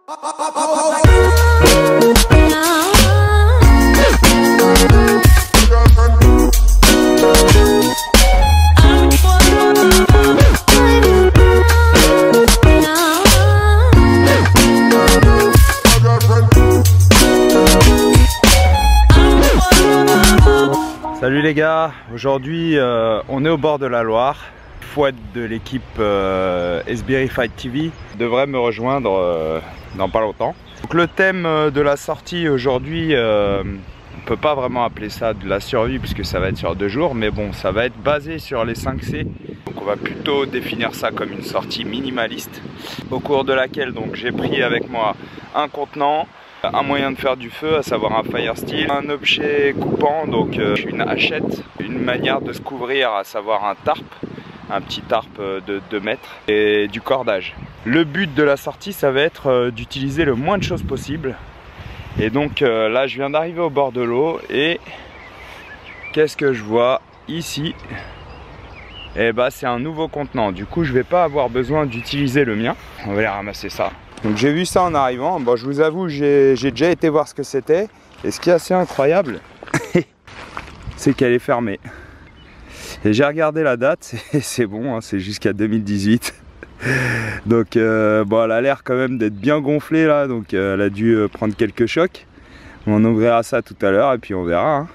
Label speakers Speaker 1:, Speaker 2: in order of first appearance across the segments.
Speaker 1: Salut les gars, aujourd'hui on est au bord de la Loire. Fouad de l'équipe SBI Fight TV devrait me rejoindre dans pas longtemps. Donc le thème de la sortie aujourd'hui, on peut pas vraiment appeler ça de la survie puisque ça va être sur 2 jours, mais bon, ça va être basé sur les 5C. Donc on va plutôt définir ça comme une sortie minimaliste, au cours de laquelle donc j'ai pris avec moi un contenant, un moyen de faire du feu, à savoir un fire steel, un objet coupant, donc une hachette, une manière de se couvrir, à savoir un tarp, un petit tarp de 2 mètres, et du cordage. Le but de la sortie, ça va être d'utiliser le moins de choses possible. Et donc là, je viens d'arriver au bord de l'eau, et qu'est-ce que je vois ici? Et bah c'est un nouveau contenant, du coup je vais pas avoir besoin d'utiliser le mien. On va aller ramasser ça. Donc j'ai vu ça en arrivant, bon je vous avoue j'ai déjà été voir ce que c'était. Et ce qui est assez incroyable, c'est qu'elle est fermée. Et j'ai regardé la date, c'est bon, hein, c'est jusqu'à 2018. Donc bon, elle a l'air quand même d'être bien gonflée là, donc elle a dû prendre quelques chocs. On ouvrira ça tout à l'heure et puis on verra. Hein.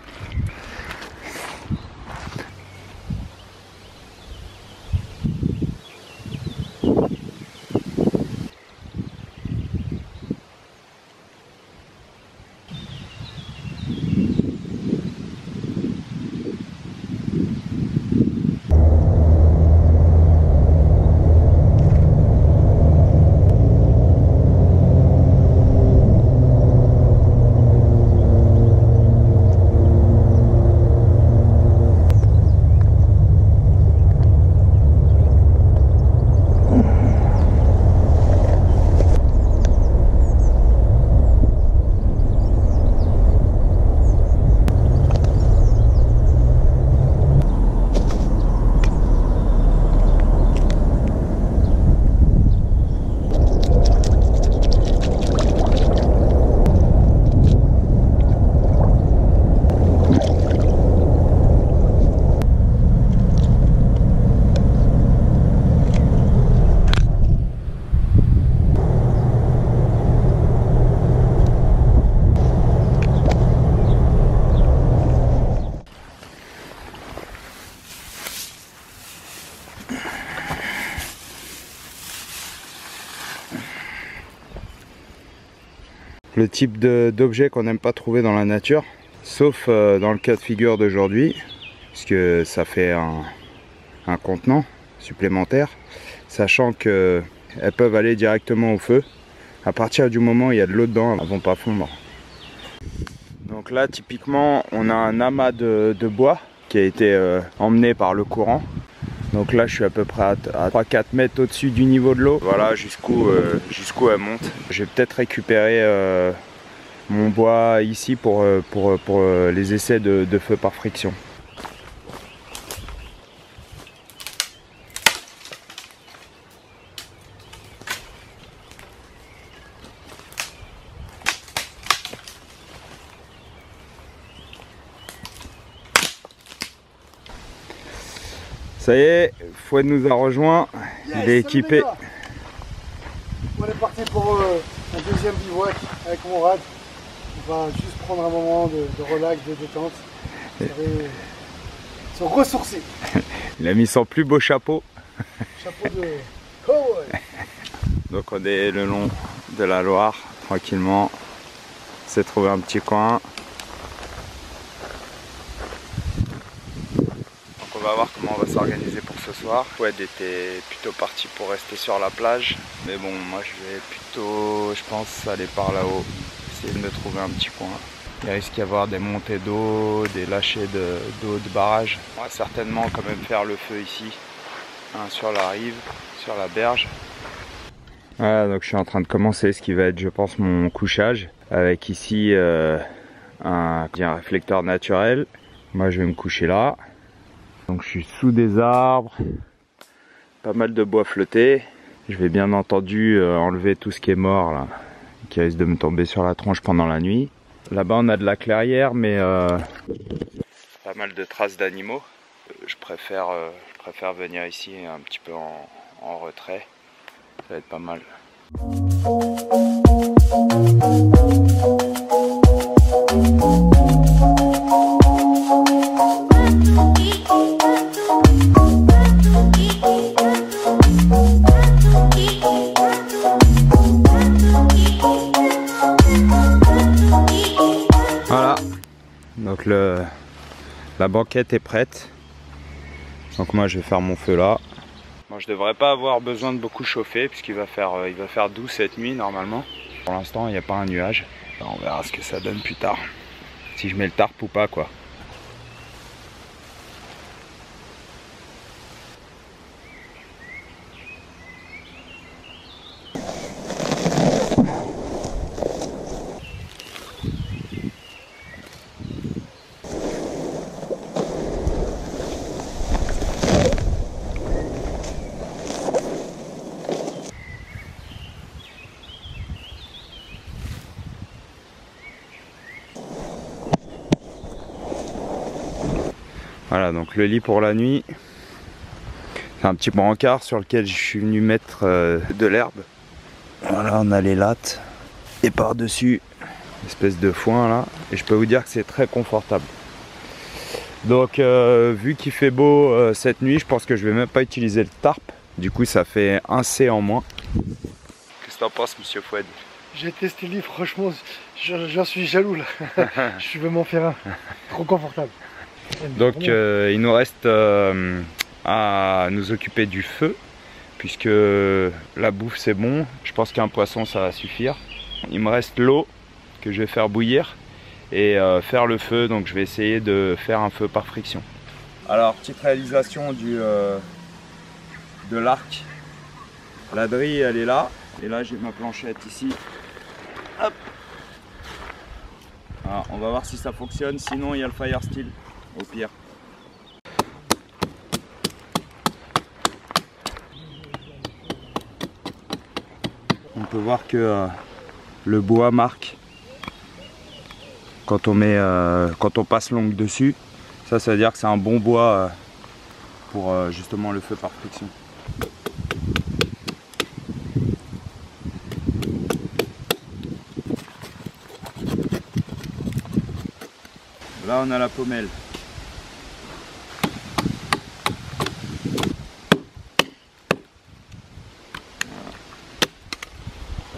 Speaker 1: Le type d'objet qu'on n'aime pas trouver dans la nature, sauf dans le cas de figure d'aujourd'hui, puisque ça fait un contenant supplémentaire, sachant qu'elles peuvent aller directement au feu. À partir du moment où il y a de l'eau dedans, elles ne vont pas fondre. Donc là typiquement on a un amas de bois qui a été emmené par le courant. Donc là je suis à peu près à 3-4 mètres au-dessus du niveau de l'eau. Voilà jusqu'où elle monte. Je vais peut-être récupérer mon bois ici pour les essais de feu par friction. Ça y est, Fouad nous a rejoint, yes, il est équipé.
Speaker 2: On est parti pour un deuxième bivouac avec mon rad. On va juste prendre un moment de relax, de détente. Se ressourcer.
Speaker 1: Il a mis son plus beau chapeau.
Speaker 2: Chapeau de cowboy.
Speaker 1: Donc on est le long de la Loire, tranquillement. On s'est trouvé un petit coin. On va voir comment on va s'organiser pour ce soir. Fouad était plutôt parti pour rester sur la plage. Mais bon, moi je vais plutôt, je pense, aller par là-haut. Essayer de me trouver un petit coin. Il risque d'y avoir des montées d'eau, des lâchers d'eau de barrage. On va certainement quand même faire le feu ici, hein, sur la rive, sur la berge. Voilà, donc je suis en train de commencer ce qui va être, je pense, mon couchage. Avec ici un réflecteur naturel. Moi je vais me coucher là. Donc je suis sous des arbres, pas mal de bois flotté. Je vais bien entendu enlever tout ce qui est mort là, qui risque de me tomber sur la tronche pendant la nuit. Là-bas on a de la clairière mais pas mal de traces d'animaux. Je préfère venir ici un petit peu en retrait, ça va être pas mal. Voilà, donc la banquette est prête. Donc moi je vais faire mon feu là. Moi je devrais pas avoir besoin de beaucoup chauffer puisqu'il va faire doux cette nuit normalement. Pour l'instant il n'y a pas un nuage. On verra ce que ça donne plus tard. Si je mets le tarp ou pas quoi. Voilà, donc le lit pour la nuit, c'est un petit brancard sur lequel je suis venu mettre de l'herbe. Voilà, on a les lattes et par-dessus, une espèce de foin là, et je peux vous dire que c'est très confortable. Donc vu qu'il fait beau cette nuit, je pense que je vais même pas utiliser le tarp, du coup ça fait un C en moins. Qu'est-ce que t'en penses, monsieur Fouad?
Speaker 2: J'ai testé le lit, franchement, j'en suis jaloux là. Je veux m'en faire un, trop confortable.
Speaker 1: Donc il nous reste à nous occuper du feu, puisque la bouffe c'est bon, je pense qu'un poisson ça va suffire. Il me reste l'eau que je vais faire bouillir et faire le feu, donc je vais essayer de faire un feu par friction. Alors petite réalisation de l'arc. La drille elle est là, et là j'ai ma planchette ici. Hop. Alors, on va voir si ça fonctionne, sinon il y a le fire steel au pire. On peut voir que le bois marque quand on passe l'ongle dessus. Ça veut dire que c'est un bon bois pour justement le feu par friction. Là on a la pommelle.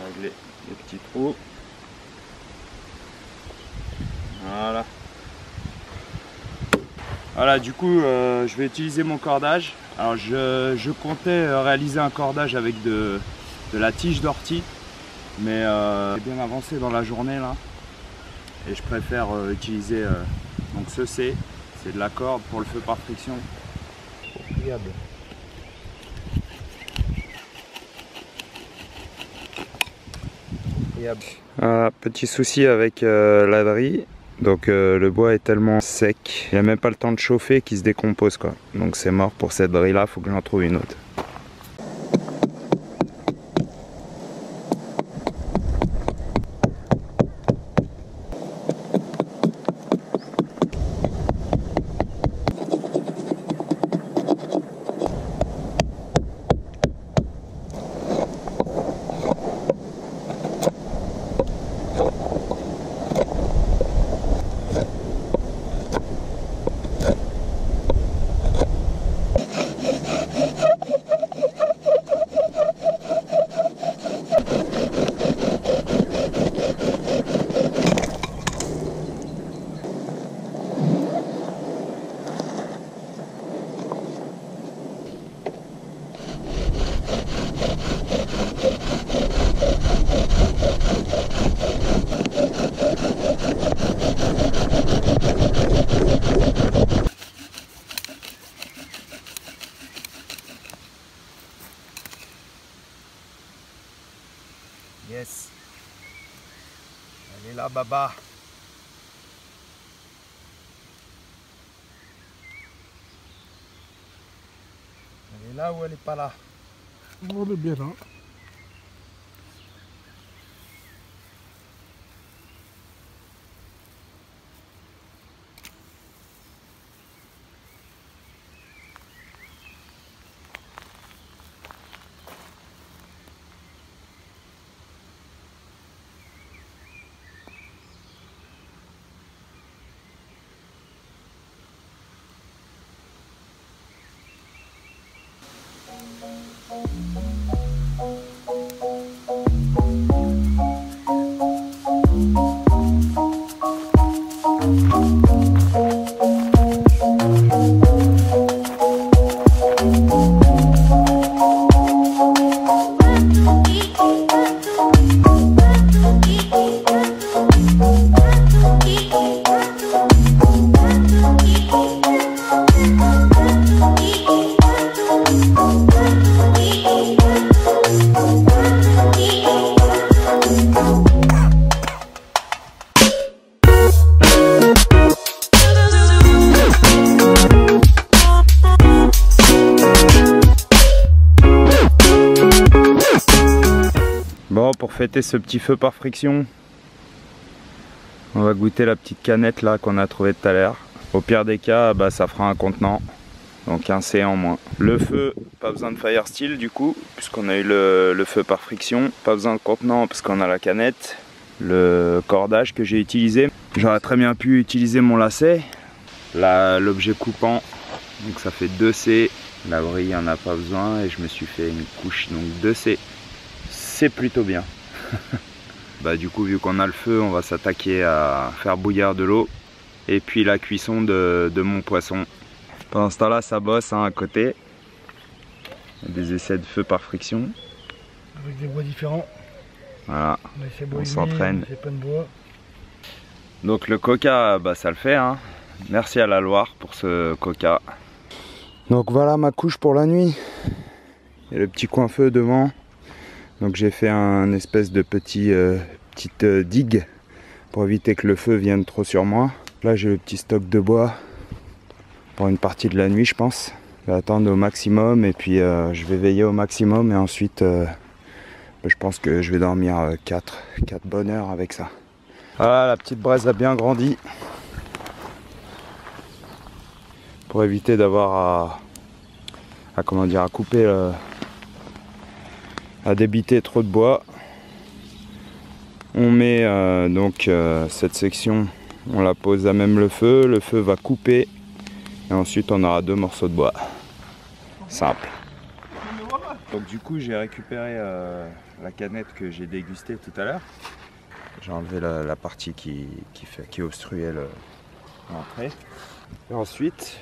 Speaker 1: Régler les petits trous. Voilà. Voilà, du coup je vais utiliser mon cordage. Alors je comptais réaliser un cordage avec de la tige d'ortie, mais j'ai bien avancé dans la journée là, et je préfère utiliser donc c'est de la corde pour le feu par friction. Incroyable. Petit souci avec la drille, donc le bois est tellement sec, il n'a même pas le temps de chauffer qu'il se décompose quoi. Donc c'est mort pour cette drille là, faut que j'en trouve une autre. Yes. Elle est là, Baba. Elle est là ou elle est pas là?
Speaker 2: On est bien là.
Speaker 1: Bon, pour fêter ce petit feu par friction, on va goûter la petite canette là qu'on a trouvée tout à l'heure. Au pire des cas, bah, ça fera un contenant, donc un C en moins. Le feu, pas besoin de fire steel du coup, puisqu'on a eu le feu par friction. Pas besoin de contenant parce qu'on a la canette. Le cordage que j'ai utilisé, j'aurais très bien pu utiliser mon lacet. Là, l'objet coupant, donc ça fait 2C. La vrille, il n'y en a pas besoin et je me suis fait une couche, donc 2C. C'est plutôt bien. Bah, du coup, vu qu'on a le feu, on va s'attaquer à faire bouillir de l'eau et puis la cuisson de mon poisson. Pendant ce temps-là, ça bosse hein, à côté. Des essais de feu par friction.
Speaker 2: Avec des bois différents.
Speaker 1: Voilà, on s'entraîne.
Speaker 2: Bois.
Speaker 1: Donc le coca, bah, ça le fait. Hein. Merci à la Loire pour ce coca. Donc voilà ma couche pour la nuit. Il y a le petit coin feu devant. Donc j'ai fait un espèce de petite digue pour éviter que le feu vienne trop sur moi. Là j'ai le petit stock de bois pour une partie de la nuit je pense. Je vais attendre au maximum et puis je vais veiller au maximum et ensuite je pense que je vais dormir 4 bonnes heures avec ça. Voilà, la petite braise a bien grandi. Pour éviter d'avoir à couper, à débiter trop de bois. On met donc cette section, on la pose à même le feu va couper et ensuite on aura 2 morceaux de bois. Simple. Donc du coup j'ai récupéré la canette que j'ai dégustée tout à l'heure. J'ai enlevé la partie qui obstruait l'entrée. Et ensuite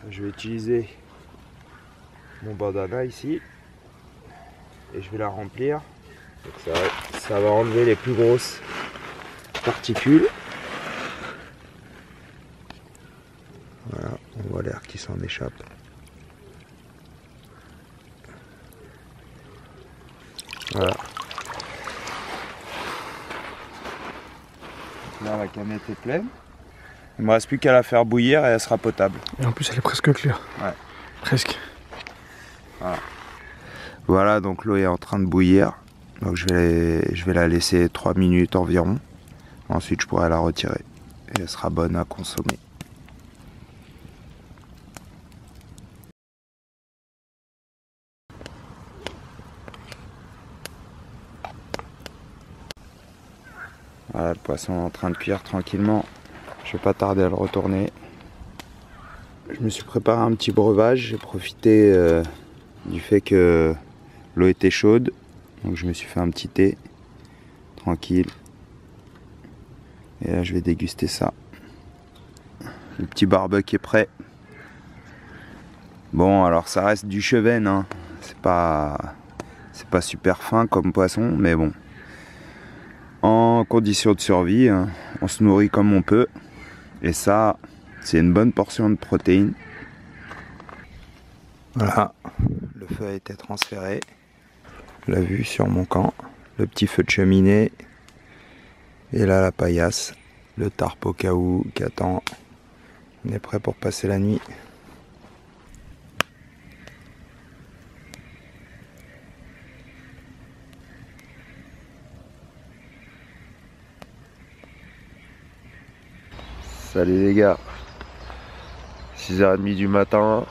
Speaker 1: je vais utiliser mon bandana ici et je vais la remplir. Donc ça va enlever les plus grosses particules. Voilà, on voit l'air qui s'en échappe. Voilà. Là la canette est pleine. Il me reste plus qu'à la faire bouillir et elle sera potable.
Speaker 2: Et en plus elle est presque claire.
Speaker 1: Ouais.
Speaker 2: Presque.
Speaker 1: Voilà. Voilà, donc l'eau est en train de bouillir. Donc je vais la laisser 3 minutes environ. Ensuite je pourrai la retirer. Et elle sera bonne à consommer. Voilà, le poisson est en train de cuire tranquillement. Je vais pas tarder à le retourner. Je me suis préparé un petit breuvage. J'ai profité du fait que l'eau était chaude. Donc je me suis fait un petit thé. Tranquille. Et là je vais déguster ça. Le petit barbecue est prêt. Bon alors ça reste du chevenne. Hein. C'est pas super fin comme poisson. Mais bon. En condition de survie, hein, on se nourrit comme on peut. Et ça, c'est une bonne portion de protéines. Voilà, le feu a été transféré. La vue sur mon camp, le petit feu de cheminée. Et là la paillasse, le tarp au cas où qui attend. On est prêt pour passer la nuit. Salut les gars, 6h30 du matin,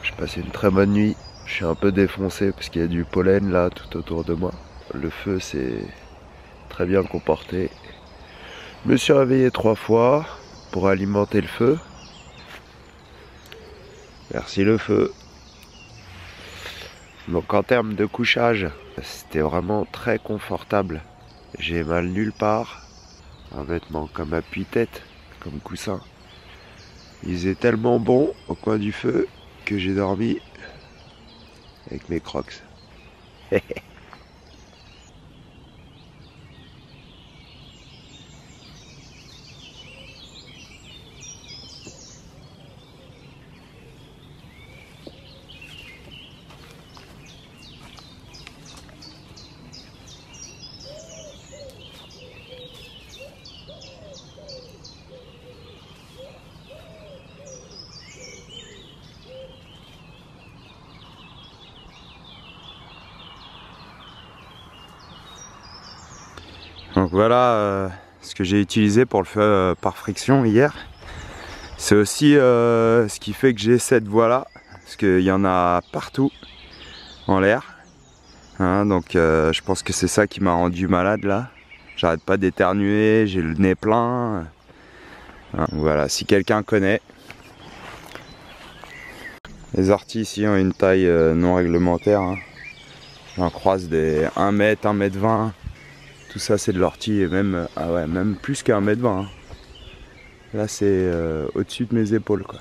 Speaker 1: j'ai passé une très bonne nuit, je suis un peu défoncé parce qu'il y a du pollen là tout autour de moi. Le feu s'est très bien comporté. Je me suis réveillé 3 fois pour alimenter le feu. Merci le feu. Donc en termes de couchage, c'était vraiment très confortable. J'ai mal nulle part. Un vêtement comme appuie-tête, comme coussin. Il faisait tellement bon au coin du feu que j'ai dormi avec mes crocs. Donc voilà ce que j'ai utilisé pour le feu par friction hier. C'est aussi ce qui fait que j'ai cette voie là, parce qu'il y en a partout en l'air. Hein, donc je pense que c'est ça qui m'a rendu malade là. J'arrête pas d'éternuer, j'ai le nez plein. Hein, voilà, si quelqu'un connaît. Les orties ici ont une taille non réglementaire. Hein. On croise des 1 mètre, 1 mètre 20. Tout ça c'est de l'ortie et même, ah ouais, même plus qu'un mètre 20. Hein. Là c'est au-dessus de mes épaules quoi.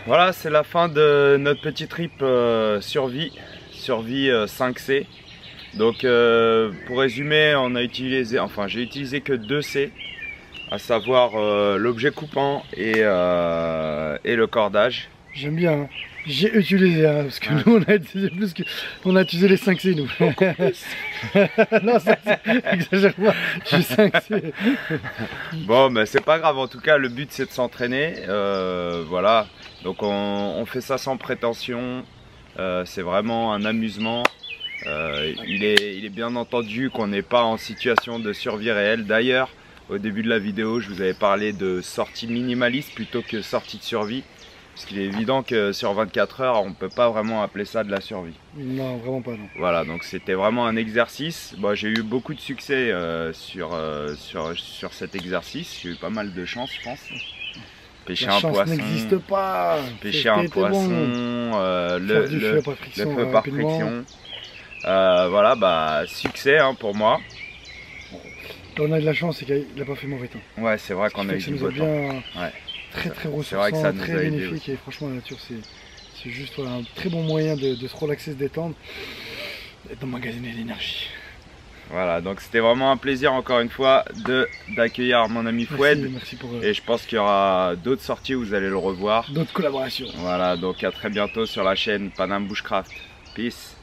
Speaker 1: Voilà, c'est la fin de notre petit trip survie 5C. Donc pour résumer, on a utilisé, enfin j'ai utilisé que 2 C, à savoir l'objet coupant et le cordage.
Speaker 2: J'aime bien, hein. J'ai utilisé, hein, parce que nous on a utilisé plus que... On a utilisé les 5C nous. Non, 5C, exagère pas, j'ai 5C.
Speaker 1: Bon, mais c'est pas grave, en tout cas le but c'est de s'entraîner. Voilà, donc on fait ça sans prétention, c'est vraiment un amusement. Il est bien entendu qu'on n'est pas en situation de survie réelle. D'ailleurs, au début de la vidéo, je vous avais parlé de sortie minimaliste plutôt que sortie de survie. Parce qu'il est évident que sur 24 heures, on ne peut pas vraiment appeler ça de la survie.
Speaker 2: Non, vraiment pas, non.
Speaker 1: Voilà, donc c'était vraiment un exercice. Bon, j'ai eu beaucoup de succès sur cet exercice. J'ai eu pas mal de chance, je pense. Pêcher un poisson.
Speaker 2: N'existe pas.
Speaker 1: Pêcher un poisson, le feu par friction. Voilà, bah succès hein, pour moi.
Speaker 2: On a de la chance, c'est qu'il n'a pas fait mauvais temps.
Speaker 1: Ouais, c'est vrai qu'on a eu du beau temps. Ouais.
Speaker 2: Très ressourçant, très bénéfique et franchement la nature c'est juste voilà, un très bon moyen de se relaxer, se détendre et d'emmagasiner l'énergie.
Speaker 1: Voilà, donc c'était vraiment un plaisir encore une fois d'accueillir mon ami Foued.
Speaker 2: Merci pour,
Speaker 1: et je pense qu'il y aura d'autres sorties où vous allez le revoir.
Speaker 2: D'autres collaborations.
Speaker 1: Voilà, donc à très bientôt sur la chaîne Paname Bushcraft. Peace.